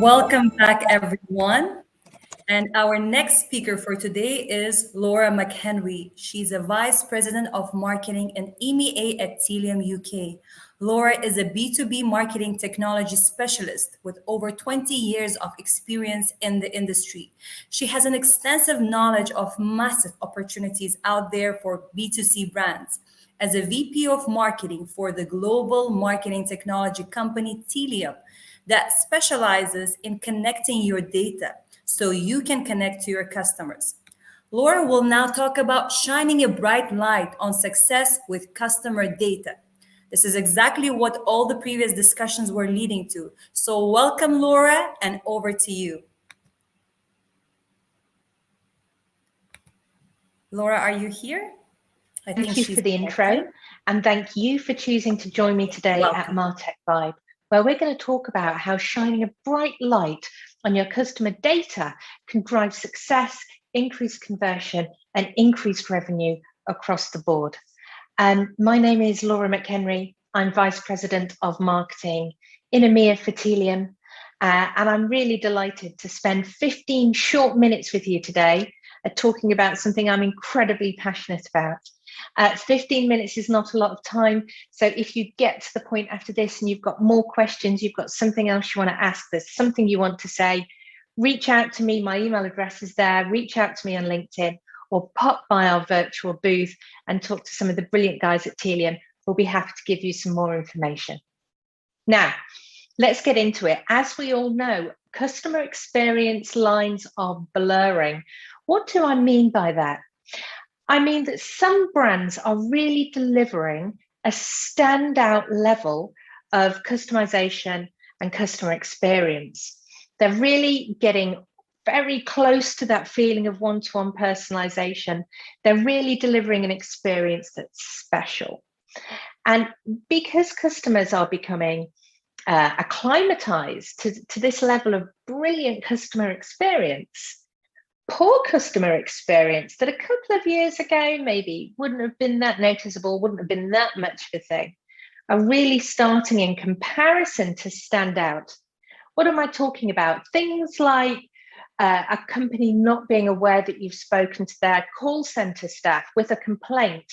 Welcome back, everyone. And our next speaker for today is Laura McHenry. She's a Vice President of Marketing and EMEA at Telium UK. Laura is a B2B marketing technology specialist with over 20 years of experience in the industry. She has an extensive knowledge of massive opportunities out there for B2C brands. As a VP of Marketing for the global marketing technology company Telium, that specializes in connecting your data so you can connect to your customers. Laura will now talk about shining a bright light on success with customer data. This is exactly what all the previous discussions were leading to. So, welcome, Laura, and over to you. Laura, are you here? I think you for the intro, and thank you for choosing to join me today at Martech Vibe, where we're going to talk about how shining a bright light on your customer data can drive success, increase conversion, and increased revenue across the board. My name is Laura McHenry. I'm Vice President of Marketing in EMEA for Telium, and I'm really delighted to spend 15 short minutes with you today talking about something I'm incredibly passionate about. 15 minutes is not a lot of time. So if you get to the point after this and you've got more questions, you've got something else you want to ask, there's something you want to say, reach out to me. My email address is there. Reach out to me on LinkedIn or pop by our virtual booth and talk to some of the brilliant guys at Telium. We'll be happy to give you some more information. Now, let's get into it. As we all know, customer experience lines are blurring. What do I mean by that? I mean that some brands are really delivering a standout level of customization and customer experience. They're really getting very close to that feeling of one-to-one personalization. They're really delivering an experience that's special. And because customers are becoming acclimatized to this level of brilliant customer experience, poor customer experience that a couple of years ago maybe wouldn't have been that noticeable, wouldn't have been that much of a thing, are really starting in comparison to stand out. What am I talking about? Things like a company not being aware that you've spoken to their call center staff with a complaint,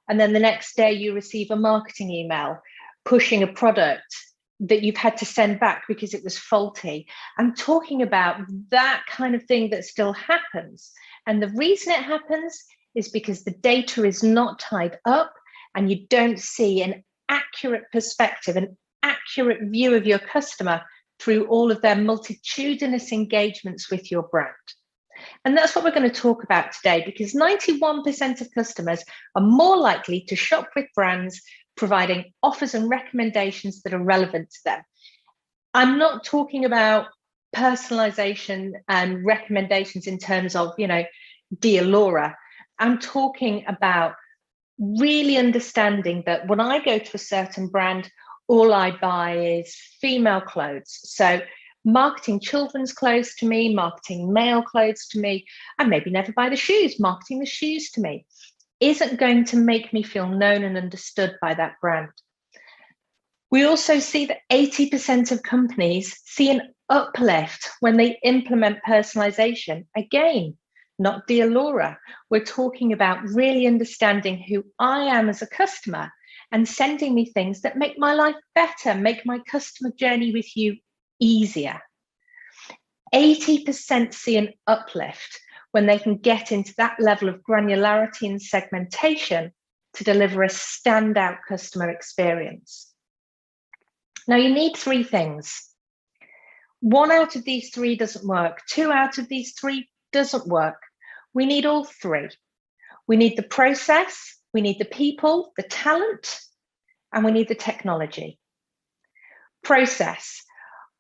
and then the next day you receive a marketing email pushing a product that you've had to send back because it was faulty. I'm talking about that kind of thing that still happens. And the reason it happens is because the data is not tied up and you don't see an accurate perspective, an accurate view of your customer through all of their multitudinous engagements with your brand. And that's what we're going to talk about today, because 91% of customers are more likely to shop with brands providing offers and recommendations that are relevant to them. I'm not talking about personalization and recommendations in terms of, dear Laura. I'm talking about really understanding that when I go to a certain brand, all I buy is female clothes. So marketing children's clothes to me, marketing male clothes to me, and maybe never buy the shoes, marketing the shoes to me, isn't going to make me feel known and understood by that brand. We also see that 80% of companies see an uplift when they implement personalization. Again, not dear Laura. We're talking about really understanding who I am as a customer and sending me things that make my life better, make my customer journey with you easier. 80% see an uplift when they can get into that level of granularity and segmentation to deliver a standout customer experience. Now, you need three things. One out of these three doesn't work. Two out of these three doesn't work. We need all three. We need the process, we need the people, the talent, and we need the technology. Process.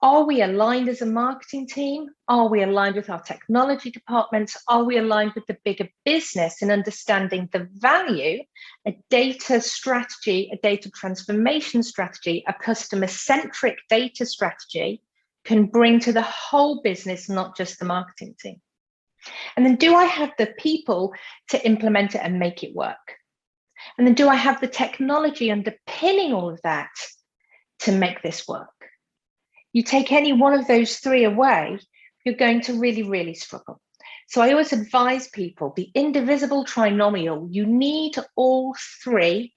Are we aligned as a marketing team? Are we aligned with our technology departments? Are we aligned with the bigger business in understanding the value a data strategy, a data transformation strategy, a customer-centric data strategy can bring to the whole business, not just the marketing team? And then do I have the people to implement it and make it work? And then do I have the technology underpinning all of that to make this work? You take any one of those three away, you're going to really, really struggle. So I always advise people, the indivisible trinomial, you need all three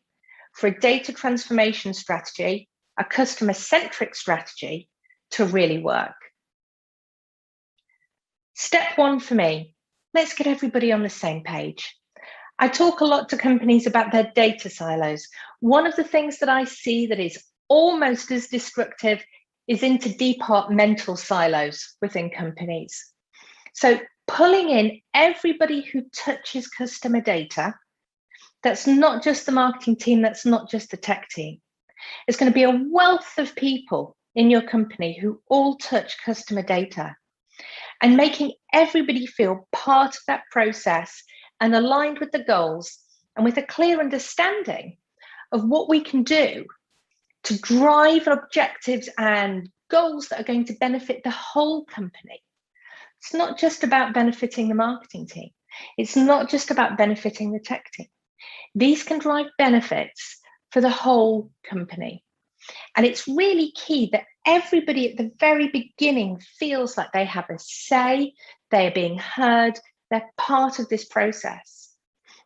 for a data transformation strategy, a customer-centric strategy to really work. Step one for me, let's get everybody on the same page. I talk a lot to companies about their data silos. One of the things that I see that is almost as destructive is interdepartmental silos within companies. So pulling in everybody who touches customer data, that's not just the marketing team, that's not just the tech team. It's going to be a wealth of people in your company who all touch customer data, and making everybody feel part of that process and aligned with the goals and with a clear understanding of what we can do to drive objectives and goals that are going to benefit the whole company. It's not just about benefiting the marketing team. It's not just about benefiting the tech team. These can drive benefits for the whole company. And it's really key that everybody at the very beginning feels like they have a say, they're being heard, they're part of this process.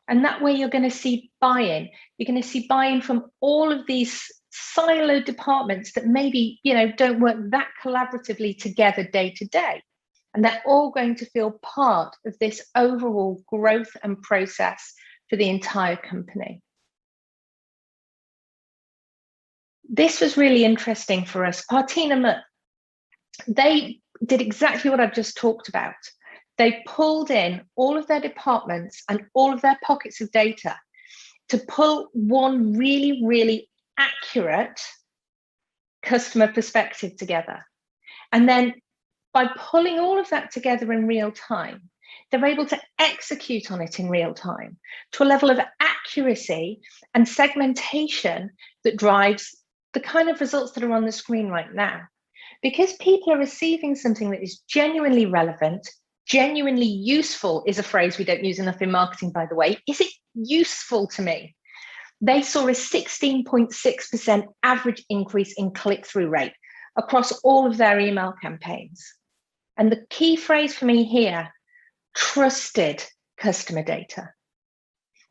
And that way you're going to see buy-in. You're going to see buy-in from all of these siloed departments that maybe, don't work that collaboratively together day to day. And they're all going to feel part of this overall growth and process for the entire company. This was really interesting for us. Partina, they did exactly what I've just talked about. They pulled in all of their departments and all of their pockets of data to pull one really, really accurate customer perspective together. And then by pulling all of that together in real time, they're able to execute on it in real time to a level of accuracy and segmentation that drives the kind of results that are on the screen right now. Because people are receiving something that is genuinely relevant, genuinely useful is a phrase we don't use enough in marketing, by the way. Is it useful to me? They saw a 16.6% average increase in click-through rate across all of their email campaigns. And the key phrase for me here, trusted customer data.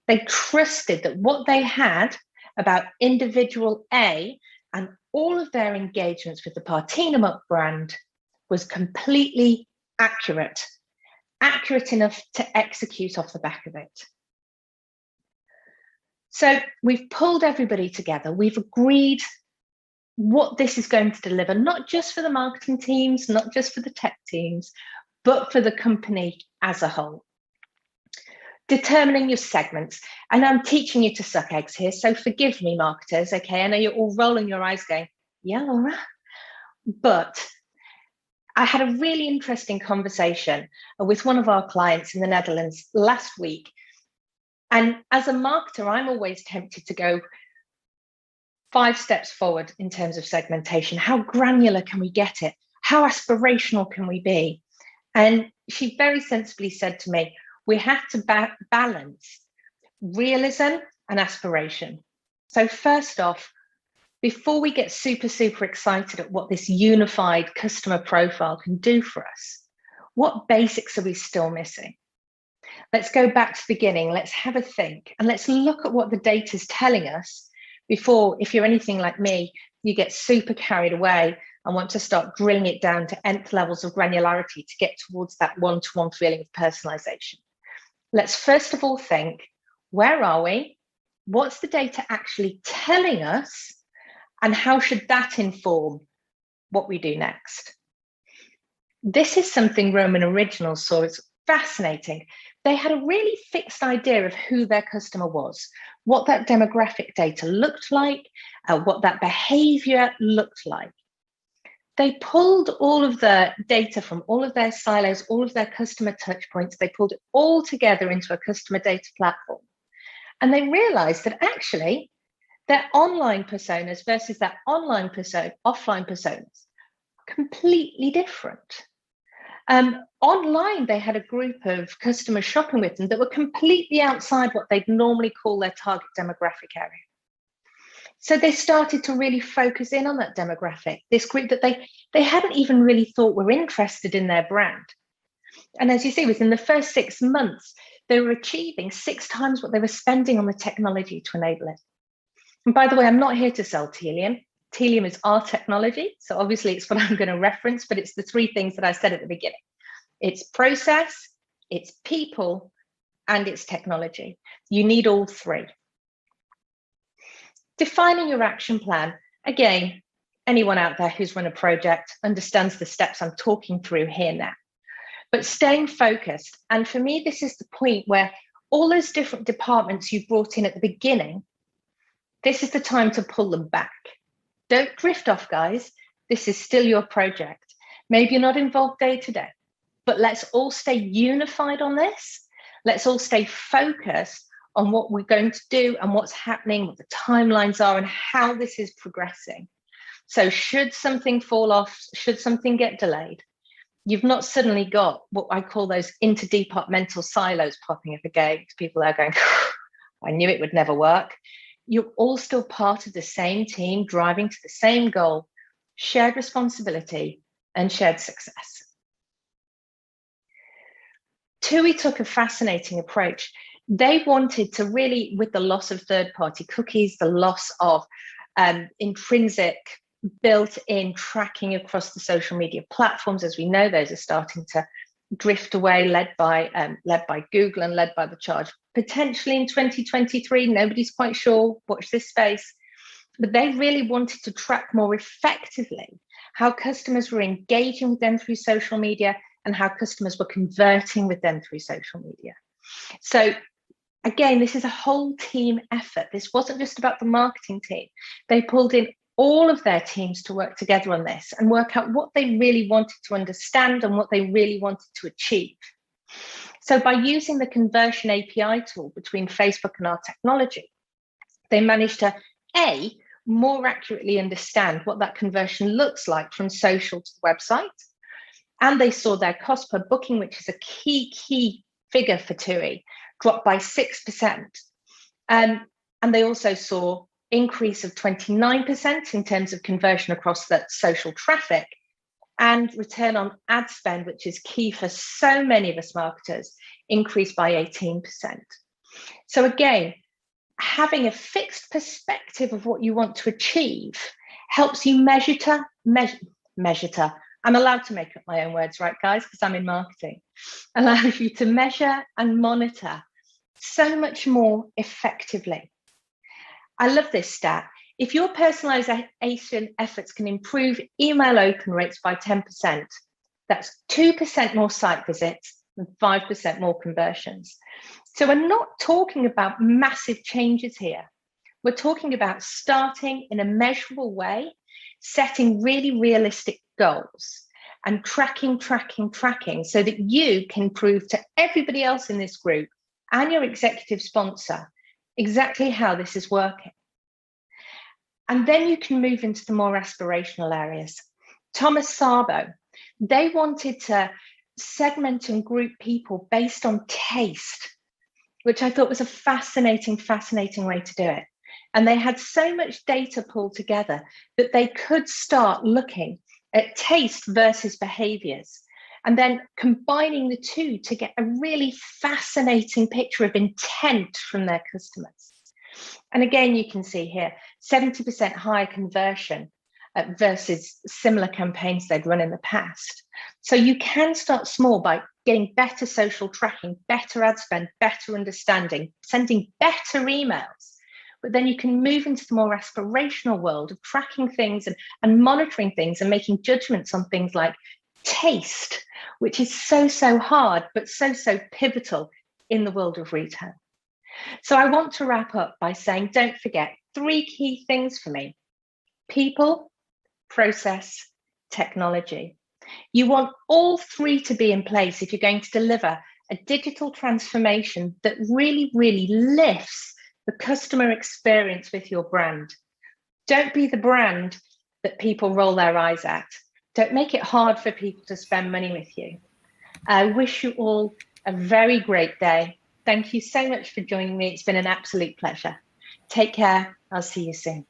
They trusted that what they had about individual A and all of their engagements with the Partina brand was completely accurate enough to execute off the back of it. So we've pulled everybody together. We've agreed what this is going to deliver, not just for the marketing teams, not just for the tech teams, but for the company as a whole. Determining your segments. And I'm teaching you to suck eggs here, so forgive me, marketers, okay? I know you're all rolling your eyes going, yeah, Laura. But I had a really interesting conversation with one of our clients in the Netherlands last week. And as a marketer, I'm always tempted to go 5 steps forward in terms of segmentation. How granular can we get it? How aspirational can we be? And she very sensibly said to me, we have to balance realism and aspiration. So first off, before we get super, super excited at what this unified customer profile can do for us, what basics are we still missing? Let's go back to the beginning. Let's have a think and let's look at what the data is telling us before, if you're anything like me, you get super carried away and want to start drilling it down to nth levels of granularity to get towards that one-to-one feeling of personalization. Let's first of all think, where are we? What's the data actually telling us? And how should that inform what we do next? This is something Roman Originals saw. It's fascinating. They had a really fixed idea of who their customer was, what that demographic data looked like, what that behavior looked like. They pulled all of the data from all of their silos, all of their customer touch points. They pulled it all together into a customer data platform. And they realized that actually their online personas versus their offline personas, completely different. Online, they had a group of customers shopping with them that were completely outside what they'd normally call their target demographic area. So they started to really focus in on that demographic, this group that they hadn't even really thought were interested in their brand. And as you see, within the first 6 months, they were achieving 6 times what they were spending on the technology to enable it. And by the way, I'm not here to sell Telium. Telium is our technology. So obviously it's what I'm going to reference, but it's the 3 things that I said at the beginning. It's process, it's people, and it's technology. You need all 3. Defining your action plan. Again, anyone out there who's run a project understands the steps I'm talking through here now. But staying focused. And for me, this is the point where all those different departments you brought in at the beginning, this is the time to pull them back. Don't drift off, guys. This is still your project. Maybe you're not involved day to day, but let's all stay unified on this. Let's all stay focused on what we're going to do and what's happening, what the timelines are, and how this is progressing. So should something fall off, should something get delayed, you've not suddenly got what I call those interdepartmental silos popping up again. People are going, I knew it would never work. You're all still part of the same team, driving to the same goal, shared responsibility and shared success. TUI took a fascinating approach. They wanted to really, with the loss of third-party cookies, the loss of intrinsic built-in tracking across the social media platforms, as we know, those are starting to drift away, led by Google and led by the charge. Potentially in 2023, nobody's quite sure. Watch this space. But they really wanted to track more effectively how customers were engaging with them through social media and how customers were converting with them through social media. So again, this is a whole team effort. This wasn't just about the marketing team. They pulled in all of their teams to work together on this and work out what they really wanted to understand and what they really wanted to achieve. So by using the conversion API tool between Facebook and our technology, they managed to, A, more accurately understand what that conversion looks like from social to the website. And they saw their cost per booking, which is a key figure for TUI, drop by 6%. And they also saw increase of 29% in terms of conversion across the social traffic, and return on ad spend, which is key for so many of us marketers, increased by 18%. So again, having a fixed perspective of what you want to achieve helps you measure. I'm allowed to make up my own words, right, guys, because I'm in marketing. Allows you to measure and monitor so much more effectively. I love this stat. If your personalization efforts can improve email open rates by 10%, that's 2% more site visits and 5% more conversions. So we're not talking about massive changes here. We're talking about starting in a measurable way, setting really realistic goals and tracking so that you can prove to everybody else in this group and your executive sponsor exactly how this is working. And then you can move into the more aspirational areas. Thomas Sabo, they wanted to segment and group people based on taste, which I thought was a fascinating way to do it. And they had so much data pulled together that they could start looking at taste versus behaviors, and then combining the two to get a really fascinating picture of intent from their customers. And again, you can see here, 70% higher conversion versus similar campaigns they'd run in the past. So you can start small by getting better social tracking, better ad spend, better understanding, sending better emails. But then you can move into the more aspirational world of tracking things and monitoring things and making judgments on things like taste, which is so hard, but so pivotal in the world of retail. So I want to wrap up by saying, don't forget 3 key things for me: people, process, technology. You want all 3 to be in place if you're going to deliver a digital transformation that really lifts the customer experience with your brand. Don't be the brand that people roll their eyes at. Don't make it hard for people to spend money with you. I wish you all a very great day. Thank you so much for joining me. It's been an absolute pleasure. Take care. I'll see you soon.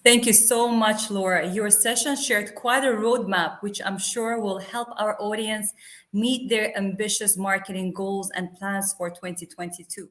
Thank you so much, Laura. Your session shared quite a roadmap, which I'm sure will help our audience meet their ambitious marketing goals and plans for 2022.